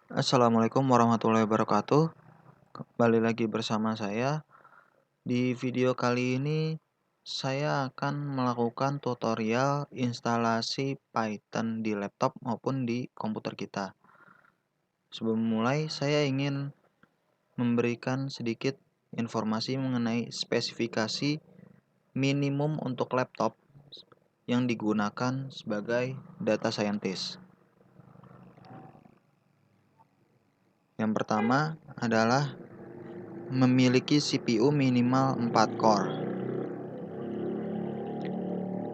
Assalamualaikum warahmatullahi wabarakatuh. Kembali lagi bersama saya. Di video kali ini, saya akan melakukan tutorial instalasi Python di laptop maupun di komputer kita. Sebelum mulai, saya ingin memberikan sedikit informasi mengenai spesifikasi minimum untuk laptop yang digunakan sebagai data scientist. Yang pertama adalah memiliki CPU minimal 4 core.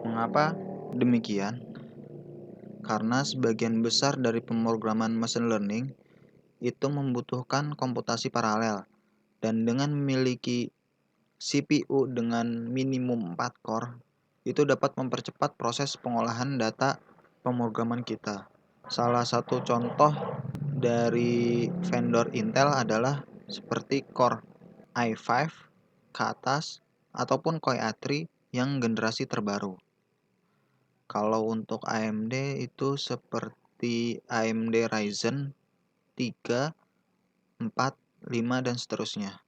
Mengapa demikian? Karena sebagian besar dari pemrograman machine learning itu membutuhkan komputasi paralel, dan dengan memiliki CPU dengan minimum 4 core itu dapat mempercepat proses pengolahan data pemrograman kita. Salah satu contoh dari vendor Intel adalah seperti Core i5 ke atas ataupun Core i3 yang generasi terbaru. Kalau untuk AMD itu seperti AMD Ryzen 3, 4, 5 dan seterusnya.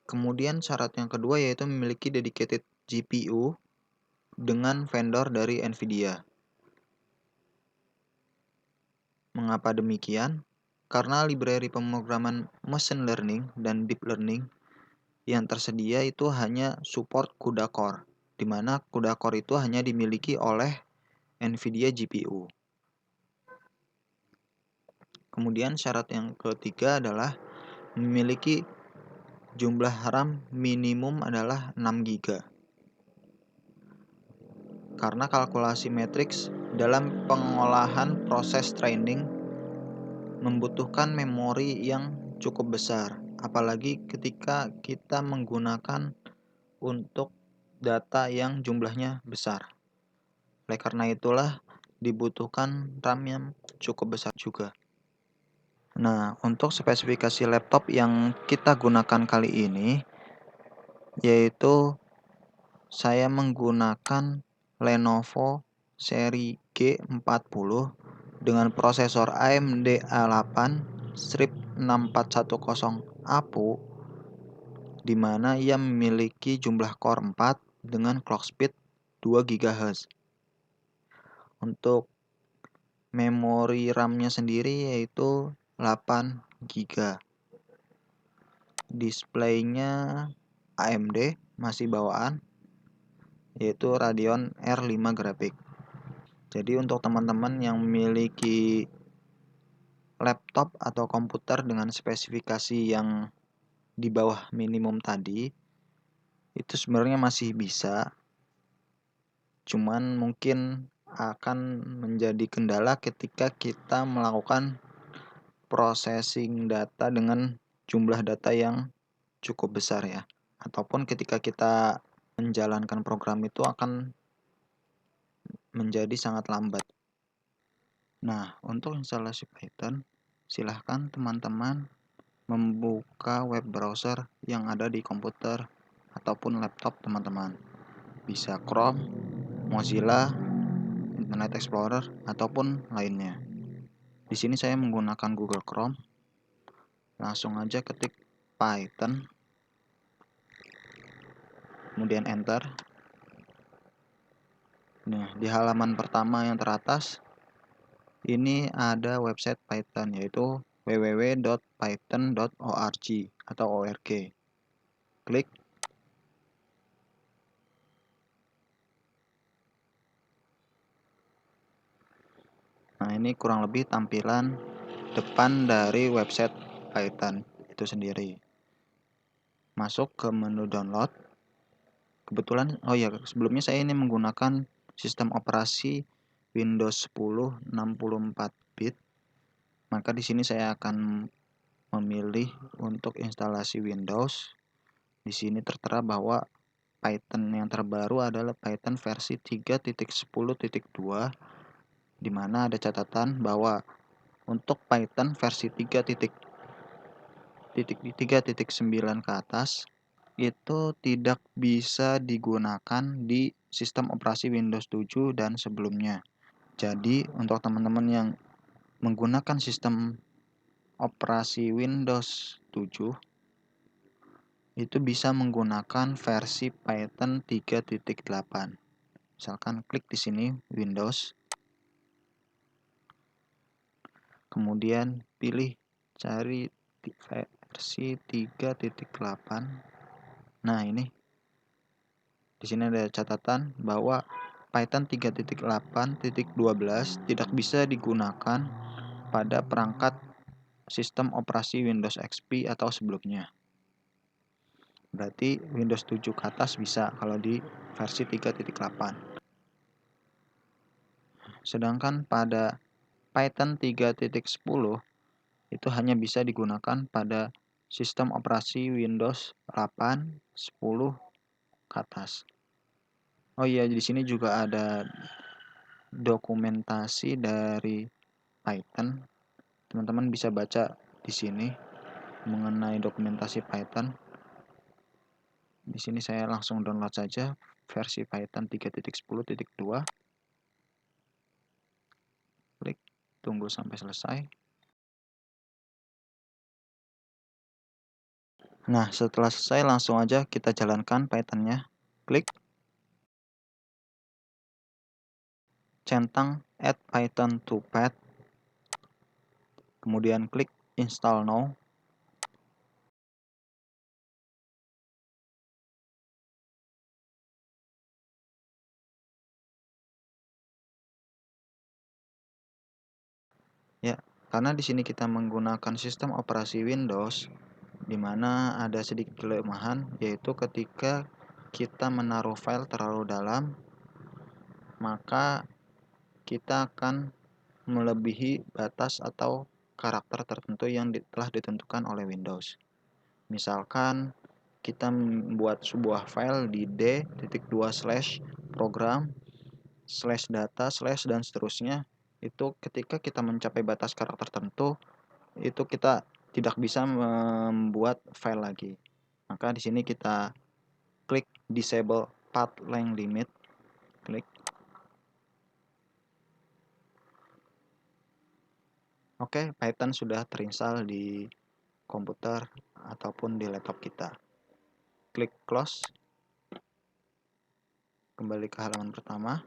Kemudian syarat yang kedua yaitu memiliki dedicated GPU dengan vendor dari Nvidia. Mengapa demikian? Karena library pemrograman machine learning dan deep learning yang tersedia itu hanya support CUDA Core, di mana CUDA Core itu hanya dimiliki oleh Nvidia GPU. Kemudian syarat yang ketiga adalah memiliki jumlah RAM minimum adalah 6 GB. Karena kalkulasi matriks dalam pengolahan proses training membutuhkan memori yang cukup besar, apalagi ketika kita menggunakan untuk data yang jumlahnya besar. Oleh karena itulah dibutuhkan RAM yang cukup besar juga. Nah, untuk spesifikasi laptop yang kita gunakan kali ini yaitu saya menggunakan Lenovo seri G40 dengan prosesor AMD A8 strip 6410 APU, di mana ia memiliki jumlah core 4 dengan clock speed 2 GHz. Untuk memori RAM-nya sendiri yaitu 8 GB. Displaynya AMD masih bawaan yaitu Radeon R5 grafik. Jadi untuk teman-teman yang memiliki laptop atau komputer dengan spesifikasi yang di bawah minimum tadi, itu sebenarnya masih bisa. Cuman mungkin akan menjadi kendala ketika kita melakukan processing data dengan jumlah data yang cukup besar ya. Ataupun ketika kita menjalankan program itu akan menjadi sangat lambat. Nah, untuk instalasi Python, silahkan teman-teman membuka web browser yang ada di komputer ataupun laptop teman-teman. Bisa Chrome, Mozilla, Internet Explorer, ataupun lainnya. Di sini saya menggunakan Google Chrome. Langsung aja ketik Python, kemudian enter. Nah, di halaman pertama yang teratas ini ada website Python yaitu www.python.org atau org. Klik. Nah, ini kurang lebih tampilan depan dari website Python itu sendiri. Masuk ke menu download. Kebetulan, sebelumnya saya ini menggunakan sistem operasi Windows 10 64 bit. Maka di sini saya akan memilih untuk instalasi Windows. Di sini tertera bahwa Python yang terbaru adalah Python versi 3.10.2, di mana ada catatan bahwa untuk Python versi 3.9 ke atas itu tidak bisa digunakan di sistem operasi Windows 7 dan sebelumnya. Jadi, untuk teman-teman yang menggunakan sistem operasi Windows 7, itu bisa menggunakan versi Python 3.8. Misalkan klik di sini Windows, kemudian pilih cari versi 3.8. Nah, ini di sini ada catatan bahwa Python 3.8.12 tidak bisa digunakan pada perangkat sistem operasi Windows XP atau sebelumnya. Berarti Windows 7 ke atas bisa kalau di versi 3.8. Sedangkan pada Python 3.10 itu hanya bisa digunakan pada sistem operasi Windows 8, 10 ke atas. Oh iya, di sini juga ada dokumentasi dari Python. Teman-teman bisa baca di sini mengenai dokumentasi Python. Di sini saya langsung download saja versi Python 3.10.2. Klik, tunggu sampai selesai. Nah, setelah selesai langsung aja kita jalankan Python-nya. Klik, centang add Python to path, kemudian klik install now. Ya, karena di sini kita menggunakan sistem operasi Windows, di mana ada sedikit kelemahan, yaitu ketika kita menaruh file terlalu dalam, maka kita akan melebihi batas atau karakter tertentu yang telah ditentukan oleh Windows. Misalkan kita membuat sebuah file di d.2/program/data/ dan seterusnya, itu ketika kita mencapai batas karakter tertentu, itu kita tidak bisa membuat file lagi. Maka di sini kita klik disable path length limit, klik. Oke, Python sudah terinstall di komputer ataupun di laptop kita. Klik close. Kembali ke halaman pertama.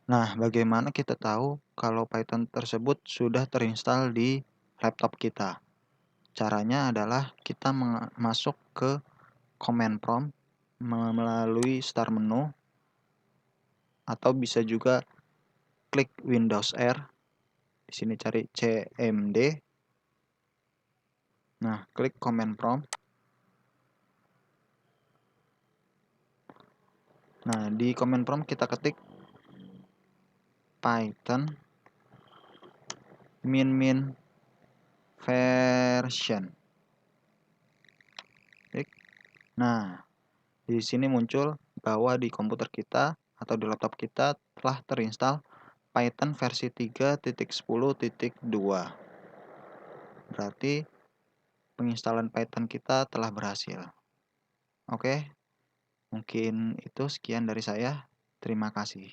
Nah, bagaimana kita tahu kalau Python tersebut sudah terinstall di laptop kita? Caranya adalah kita masuk ke command prompt melalui start menu, atau bisa juga klik Windows R. Di sini cari cmd. Nah, klik command prompt. Nah, di command prompt kita ketik Python min version. Klik. Nah, di sini muncul bahwa di komputer kita atau di laptop kita telah terinstall Python versi 3.10.2. Berarti penginstalan Python kita telah berhasil. Oke, mungkin itu sekian dari saya. Terima kasih.